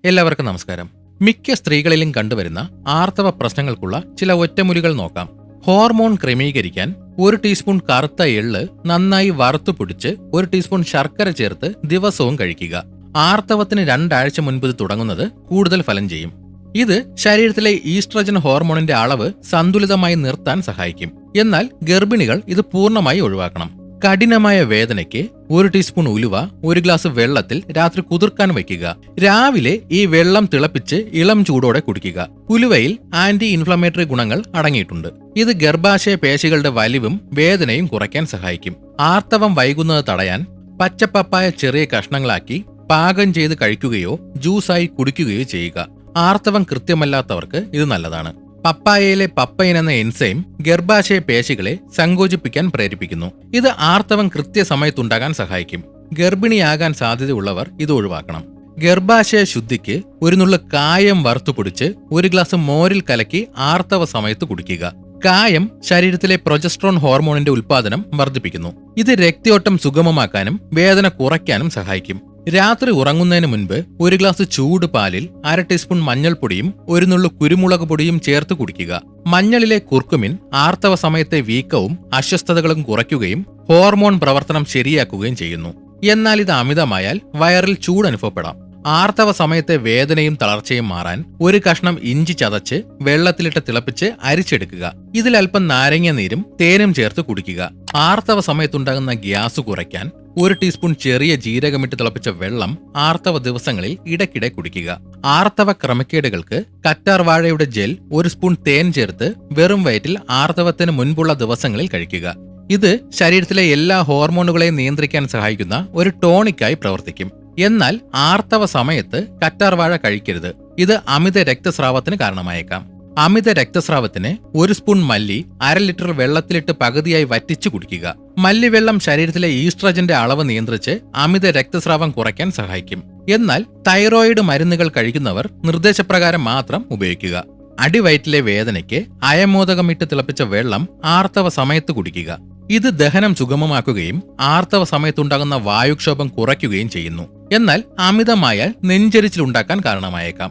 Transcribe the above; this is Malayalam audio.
എല്ലാവർക്കും നമസ്കാരം. മിക്ക സ്ത്രീകളിലും കണ്ടുവരുന്ന ആർത്തവ പ്രശ്നങ്ങൾക്കുള്ള ചില ഒറ്റമൂലികൾ നോക്കാം. ഹോർമോൺ ക്രമീകരിക്കാൻ 1 ടീസ്പൂൺ കറുത്ത എള്ള് നന്നായി വറുത്തു പൊടിച്ച് 1 ടീസ്പൂൺ ശർക്കര ചേർത്ത് ദിവസവും കഴിക്കുക. ആർത്തവത്തിന് 2 ആഴ്ച മുൻപ് ഇത് തുടങ്ങുന്നത് കൂടുതൽ ഫലം ചെയ്യും. ഇത് ശരീരത്തിലെ ഈസ്ട്രജൻ ഹോർമോണിന്റെ അളവ് സന്തുലിതമായി നിർത്താൻ സഹായിക്കും. എന്നാൽ ഗർഭിണികൾ ഇത് പൂർണ്ണമായി ഒഴിവാക്കണം. കഠിനമായ വേദനയ്ക്ക് 1 ടീസ്പൂൺ ഉലുവ 1 ഗ്ലാസ് വെള്ളത്തിൽ രാത്രി കുതിർക്കാൻ വയ്ക്കുക. രാവിലെ ഈ വെള്ളം തിളപ്പിച്ച് ഇളം ചൂടോടെ കുടിക്കുക. ഉലുവയിൽ ആന്റി ഇൻഫ്ലമേറ്ററി ഗുണങ്ങൾ അടങ്ങിയിട്ടുണ്ട്. ഇത് ഗർഭാശയ പേശികളുടെ വലിവും വേദനയും കുറയ്ക്കാൻ സഹായിക്കും. ആർത്തവം വൈകുന്നത് തടയാൻ പച്ചപ്പപ്പായ ചെറിയ കഷ്ണങ്ങളാക്കി പാകം ചെയ്ത് കഴിക്കുകയോ ജ്യൂസായി കുടിക്കുകയോ ചെയ്യുക. ആർത്തവം കൃത്യമല്ലാത്തവർക്ക് ഇത് നല്ലതാണ്. പപ്പായയിലെ പപ്പൈൻ എന്ന എൻസൈം ഗർഭാശയ പേശികളെ സങ്കോചിപ്പിക്കാൻ പ്രേരിപ്പിക്കുന്നു. ഇത് ആർത്തവം കൃത്യസമയത്തുണ്ടാകാൻ സഹായിക്കും. ഗർഭിണിയാകാൻ സാധ്യതയുള്ളവർ ഇത് ഒഴിവാക്കണം. ഗർഭാശയ ശുദ്ധിക്ക് 1 നുള്ള് കായം വറുത്തുപൊടിച്ച് 1 ഗ്ലാസ് മോരിൽ കലക്കി ആർത്തവ സമയത്ത് കുടിക്കുക. കായം ശരീരത്തിലെ പ്രൊജസ്ട്രോൺ ഹോർമോണിന്റെ ഉൽപ്പാദനം വർദ്ധിപ്പിക്കുന്നു. ഇത് രക്തയോട്ടം സുഗമമാക്കാനും വേദന കുറയ്ക്കാനും സഹായിക്കും. രാത്രി ഉറങ്ങുന്നതിന് മുൻപ് 1 ഗ്ലാസ് ചൂട് പാലിൽ 1/2 ടീസ്പൂൺ മഞ്ഞൾപ്പൊടിയും 1 നുള്ളു കുരുമുളക് പൊടിയും ചേർത്ത് കുടിക്കുക. മഞ്ഞളിലെ കുർക്കുമിൻ ആർത്തവ സമയത്തെ വീക്കവും അസ്വസ്ഥതകളും കുറയ്ക്കുകയും ഹോർമോൺ പ്രവർത്തനം ശരിയാക്കുകയും ചെയ്യുന്നു. എന്നാൽ ഇത് അമിതമായാൽ വയറിൽ ചൂട് അനുഭവപ്പെടാം. ആർത്തവ സമയത്തെ വേദനയും തളർച്ചയും മാറാൻ 1 കഷ്ണം ഇഞ്ചി ചതച്ച് വെള്ളത്തിലിട്ട് തിളപ്പിച്ച് അരിച്ചെടുക്കുക. ഇതിൽ അല്പം നാരങ്ങ നീരും തേനും ചേർത്ത് കുടിക്കുക. ആർത്തവ സമയത്തുണ്ടാകുന്ന ഗ്യാസ് കുറയ്ക്കാൻ 1 ടീസ്പൂൺ ചെറിയ ജീരകമിട്ട് തിളപ്പിച്ച വെള്ളം ആർത്തവ ദിവസങ്ങളിൽ ഇടയ്ക്കിടെ കുടിക്കുക. ആർത്തവ ക്രമക്കേടുകൾക്ക് കറ്റാർ വാഴയുടെ ജെൽ 1 സ്പൂൺ തേൻ ചേർത്ത് വെറും വയറ്റിൽ ആർത്തവത്തിന് മുൻപുള്ള ദിവസങ്ങളിൽ കഴിക്കുക. ഇത് ശരീരത്തിലെ എല്ലാ ഹോർമോണുകളെയും നിയന്ത്രിക്കാൻ സഹായിക്കുന്ന ഒരു ടോണിക്കായി പ്രവർത്തിക്കും. എന്നാൽ ആർത്തവ സമയത്ത് കറ്റാർ വാഴ കഴിക്കരുത്. ഇത് അമിത രക്തസ്രാവത്തിന് കാരണമായേക്കാം. അമിത രക്തസ്രാവത്തിന് 1 സ്പൂൺ മല്ലി 1/2 ലിറ്റർ വെള്ളത്തിലിട്ട് പകുതിയായി വറ്റിച്ചു കുടിക്കുക. മല്ലിവെള്ളം ശരീരത്തിലെ ഈസ്ട്രജന്റെ അളവ് നിയന്ത്രിച്ച് അമിത രക്തസ്രാവം കുറയ്ക്കാൻ സഹായിക്കും. എന്നാൽ തൈറോയിഡ് മരുന്നുകൾ കഴിക്കുന്നവർ നിർദ്ദേശപ്രകാരം മാത്രം ഉപയോഗിക്കുക. അടിവയറ്റിലെ വേദനയ്ക്ക് അയമോദകമിട്ട് തിളപ്പിച്ച വെള്ളം ആർത്തവ സമയത്ത് കുടിക്കുക. ഇത് ദഹനം സുഗമമാക്കുകയും ആർത്തവ സമയത്തുണ്ടാകുന്ന വായുക്ഷോഭം കുറയ്ക്കുകയും ചെയ്യുന്നു. എന്നാൽ അമിതമായാൽ നെഞ്ചരിച്ചിലുണ്ടാക്കാൻ കാരണമായേക്കാം.